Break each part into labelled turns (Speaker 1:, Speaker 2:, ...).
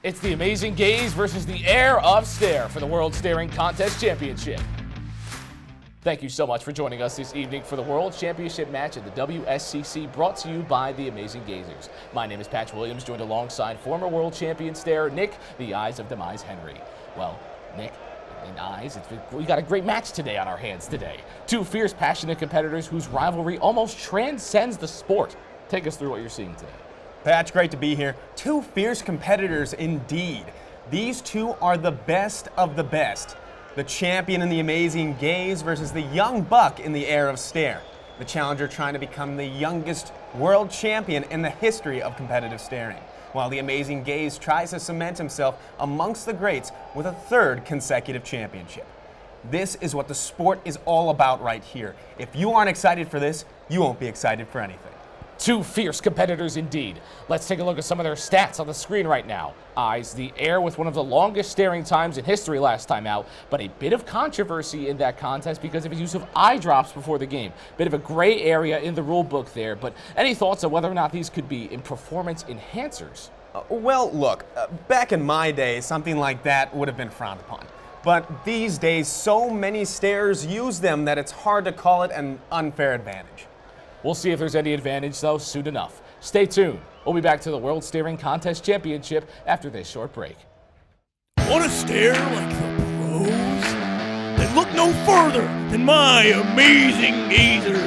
Speaker 1: It's the Amazing Gaze versus the Air of Stare for the World Staring Contest Championship. Thank you so much for joining us this evening for the World Championship match at the WSCC, brought to you by the Amazing Gazers. My name is Patch Williams, joined alongside former World Champion Stare Nick, the Eyes of Demise Henry. Well, Nick and Eyes, we got a great match today on our hands today. Two fierce, passionate competitors whose rivalry almost transcends the sport. Take us through what you're seeing today.
Speaker 2: Patch, great to be here. Two fierce competitors indeed. These two are the best of the best. The champion in the Amazing Gaze versus the young buck in the Air of Stare. The challenger trying to become the youngest world champion in the history of competitive staring, while the Amazing Gaze tries to cement himself amongst the greats with a third consecutive championship. This is what the sport is all about right here. If you aren't excited for this, you won't be excited for anything.
Speaker 1: Two fierce competitors indeed. Let's take a look at some of their stats on the screen right now. Eyes, the Air with one of the longest staring times in history last time out, but a bit of controversy in that contest because of his use of eye drops before the game. Bit of a gray area in the rule book there, but any thoughts on whether or not these could be in performance enhancers?
Speaker 2: Well, look, back in my day, something like that would have been frowned upon. But these days, so many starers use them that it's hard to call it an unfair advantage.
Speaker 1: We'll see if there's any advantage, though, soon enough. Stay tuned. We'll be back to the World Staring Contest Championship after this short break.
Speaker 3: Want to stare like the pros? Then look no further than my Amazing Gazers.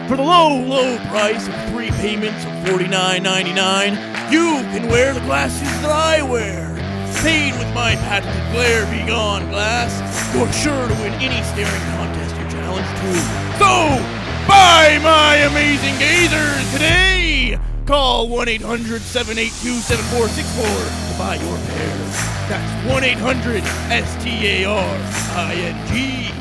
Speaker 3: For the low, low price of 3 payments of $49.99, you can wear the glasses that I wear. Paid with my patented Glare Be Gone glass, you're sure to win any staring contest you challenge to. So, buy my Amazing Gazers today! Call 1-800-782-7464 to buy your pair. That's 1-800-STARING.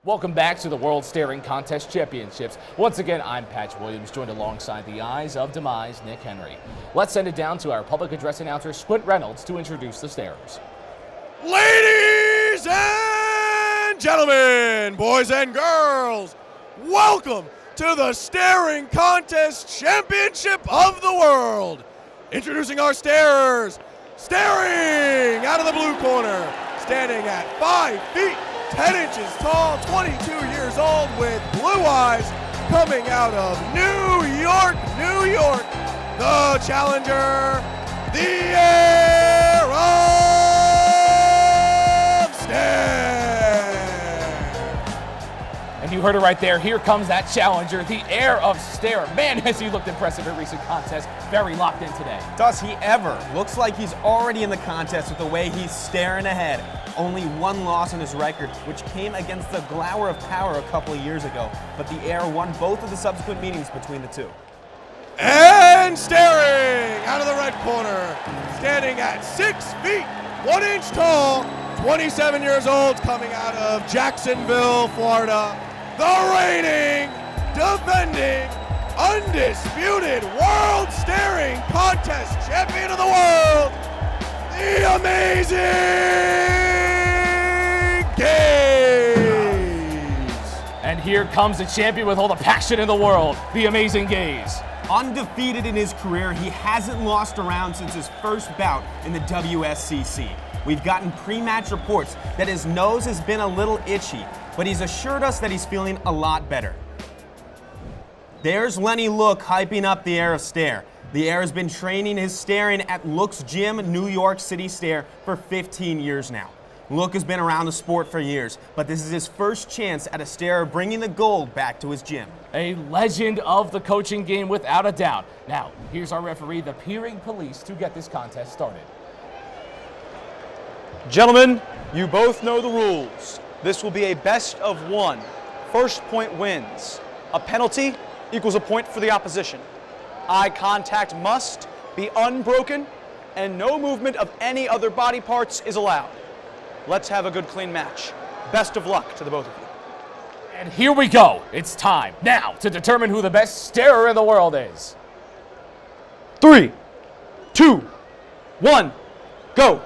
Speaker 1: Welcome back to the World Staring Contest Championships. Once again, I'm Patch Williams, joined alongside the Eyes of Demise, Nick Henry. Let's send it down to our public address announcer, Squint Reynolds, to introduce the starers.
Speaker 3: Ladies and gentlemen, boys and girls, welcome to the Staring Contest Championship of the World. Introducing our starers, staring out of the blue corner, standing at 5 feet 10 inches tall, 22 years old, with blue eyes, coming out of New York, New York, the challenger, the Air of Stare.
Speaker 1: And you heard it right there. Here comes that challenger, the Air of Stare. Man, has he looked impressive in recent contests. Very locked in today.
Speaker 2: Does he ever? Looks like he's already in the contest with the way he's staring ahead. Only one loss on his record, which came against the Glower of Power a couple of years ago, but the Air won both of the subsequent meetings between the two.
Speaker 3: And staring out of the red corner, standing at 6 feet 1 inch tall, 27 years old, coming out of Jacksonville, Florida, the reigning, defending, undisputed World Staring Contest Champion of the World, the Amazing Gaze.
Speaker 1: And here comes the champion with all the passion in the world, the Amazing Gaze.
Speaker 2: Undefeated in his career, he hasn't lost a round since his first bout in the WSCC. We've gotten pre-match reports that his nose has been a little itchy, but he's assured us that he's feeling a lot better. There's Lenny Look hyping up the Air of Stare. The Air has been training his staring at Look's gym, New York City Stare, for 15 years now. Look has been around the sport for years, but this is his first chance at a starer bringing the gold back to his gym.
Speaker 1: A legend of the coaching game without a doubt. Now, here's our referee, the Peering Police, to get this contest started.
Speaker 4: Gentlemen, you both know the rules. This will be a best of one. First point wins. A penalty equals a point for the opposition. Eye contact must be unbroken, and no movement of any other body parts is allowed. Let's have a good, clean match. Best of luck to the both of you.
Speaker 1: And here we go. It's time now to determine who the best starer in the world is.
Speaker 4: 3, 2, 1, go.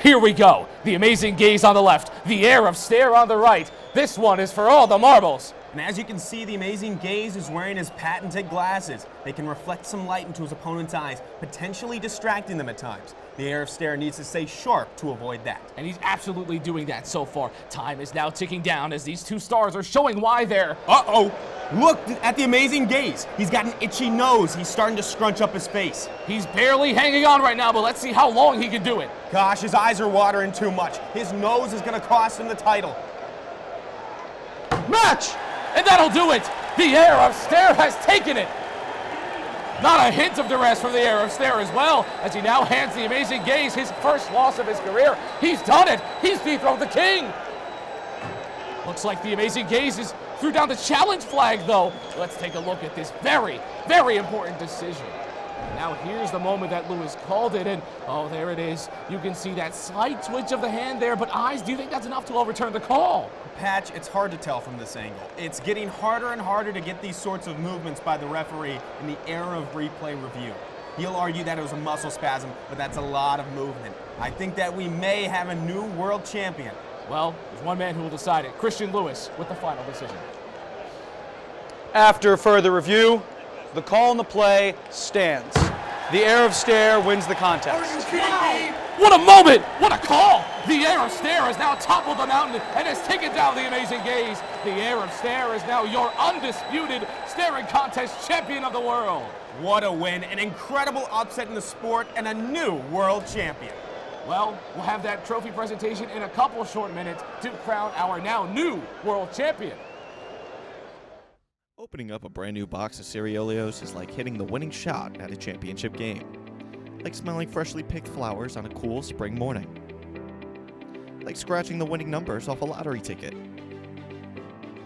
Speaker 1: Here we go. The Amazing Gaze on the left, the Air of Stare on the right. This one is for all the marbles.
Speaker 2: And as you can see, the amazing gaze is wearing his patented glasses. They can reflect some light into his opponent's eyes, potentially distracting them at times. The Air of Stare needs to stay sharp to avoid that.
Speaker 1: And he's absolutely doing that so far. Time is now ticking down as these two stars are showing why they're...
Speaker 2: Uh-oh! Look at the amazing gaze. He's got an itchy nose. He's starting to scrunch up his face.
Speaker 1: He's barely hanging on right now, but let's see how long he can do it.
Speaker 2: Gosh, his eyes are watering too much. His nose is going to cost him the title.
Speaker 4: Match!
Speaker 1: And that'll do it. The Air of Stare has taken it. Not a hint of duress from the Air of Stare as well, as he now hands the amazing gaze his first loss of his career. He's done it. He's dethroned the king. Looks like the amazing gaze threw down the challenge flag, though. Let's take a look at this very, very important decision. Now here's the moment that Lewis called it, and oh, there it is. You can see that slight twitch of the hand there, but eyes, do you think that's enough to overturn the call?
Speaker 2: Patch, it's hard to tell from this angle. It's getting harder and harder to get these sorts of movements by the referee in the era of replay review. He'll argue that it was a muscle spasm, but that's a lot of movement. I think that we may have a new world champion.
Speaker 1: Well, there's one man who will decide it. Christian Lewis with the final decision.
Speaker 4: After further review, the call on the play stands. The Air of Stare wins the contest.
Speaker 3: Are you kidding me?
Speaker 1: What a moment! What a call! The Air of Stare has now toppled the mountain and has taken down the amazing gaze. The Air of Stare is now your undisputed staring contest champion of the world.
Speaker 2: What a win, an incredible upset in the sport, and a new world champion.
Speaker 1: Well, we'll have that trophy presentation in a couple short minutes to crown our now new world champion.
Speaker 5: Opening up a brand new box of Cerealios is like hitting the winning shot at a championship game. Like smelling freshly picked flowers on a cool spring morning. Like scratching the winning numbers off a lottery ticket.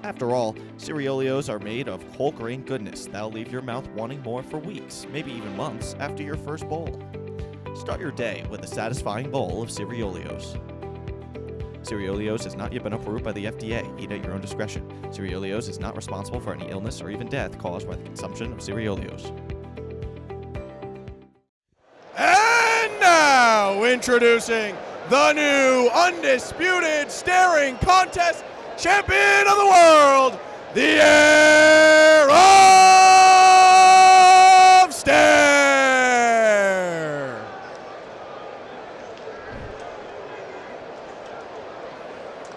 Speaker 5: After all, Cerealios are made of whole grain goodness that'll leave your mouth wanting more for weeks, maybe even months after your first bowl. Start your day with a satisfying bowl of Cerealios. Cerealios has not yet been approved by the FDA. Eat at your own discretion. Cerealios is not responsible for any illness or even death caused by the consumption of Cerealios.
Speaker 3: And now, introducing the new undisputed staring contest champion of the world, the Air of Stare.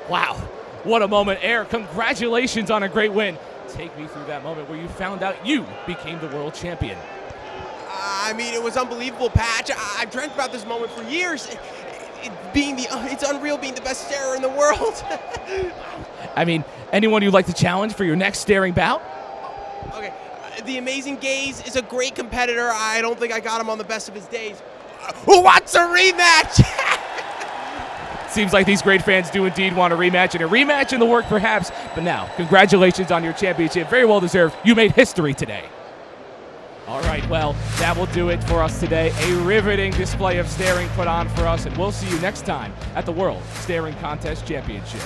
Speaker 1: Wow, what a moment, Air. Congratulations on a great win. Take me through that moment where you found out you became the world champion.
Speaker 6: I mean, it was unbelievable, Patch. I've dreamt about this moment for years. It's unreal being the best starer in the world.
Speaker 1: I mean, anyone you'd like to challenge for your next staring bout?
Speaker 6: Okay, the amazing gaze is a great competitor. I don't think I got him on the best of his days. Who wants a rematch?
Speaker 1: Seems like these great fans do indeed want a rematch, and a rematch in the work perhaps. But now, congratulations on your championship. Very well deserved. You made history today. All right, well, that will do it for us today. A riveting display of staring put on for us, and we'll see you next time at the World Staring Contest Championship.